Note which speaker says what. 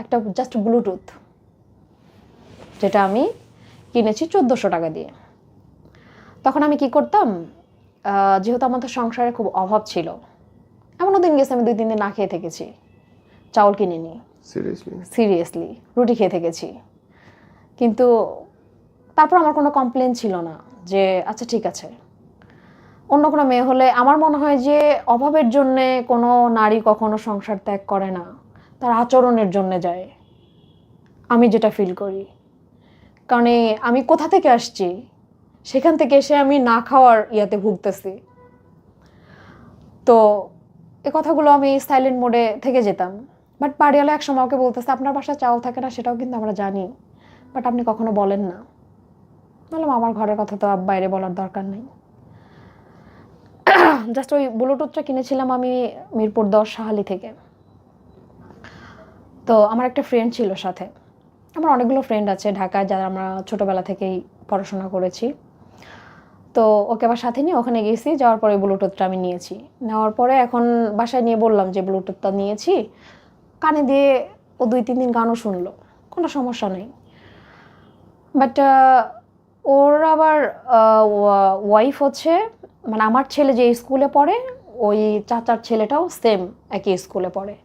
Speaker 1: একটা just Bluetooth, যেটা আমি কিনেছি 1400 টাকা দিয়ে। তখন আমি কি করতাম, যেহেতু আমাদের সংসারে খুব অভাব ছিল, এমনও দিন গেছে আমি 2-3 দিন না খেয়ে থেকেছি, চাউল কিনে নিই, সিরিয়াসলি রুটি খেয়ে থেকেছি। কিন্তু তারপর আমার কোনো কমপ্লেন ছিল না যে আচ্ছা ঠিক আছে। অন্য কোনো মেয়ে হলে আমার মনে হয় যে অভাবের জন্যে কোনো নারী কখনো সংসার ত্যাগ করে না, তার আচরণের জন্যে যায়, আমি যেটা ফিল করি। কারণ আমি কোথা থেকে আসছি, সেখান থেকে এসে আমি না খাওয়ার ইয়াতে ভুগতেছি। তো এ কথাগুলো আমি সাইলেন্ট মোডে থেকে যেতাম। বাট বাড়িওয়ালা এক সময় ওকে বলতেছে আপনার বাসায় চাউল থাকে না, সেটাও কিন্তু আমরা জানি, বাট আপনি কখনো বলেন না। বললাম আমার ঘরের কথা তো বাইরে বলার দরকার নেই। জাস্ট ওই ব্লুটুথটা কিনেছিলাম আমি মিরপুর 10 শাহালি থেকে। তো আমার একটা ফ্রেন্ড ছিল সাথে, আমার অনেকগুলো ফ্রেন্ড আছে ঢাকায় যারা আমরা ছোটোবেলা থেকেই পড়াশোনা করেছি। তো ওকে আবার সাথে নিয়ে ওখানে গেছি, যাওয়ার পরে ব্লুটুথটা আমি নিয়েছি। নেওয়ার পরে এখন বাসায় নিয়ে বললাম যে ব্লুটুথটা নিয়েছি, কানে দিয়ে ও 2-3 দিন গানও শুনলো, কোনো সমস্যা নেই। বাট ওর আবার ওয়াইফ হচ্ছে, মানে আমার ছেলে যে স্কুলে পড়ে ওই চাচার ছেলেটাও সেম একই স্কুলে পড়ে।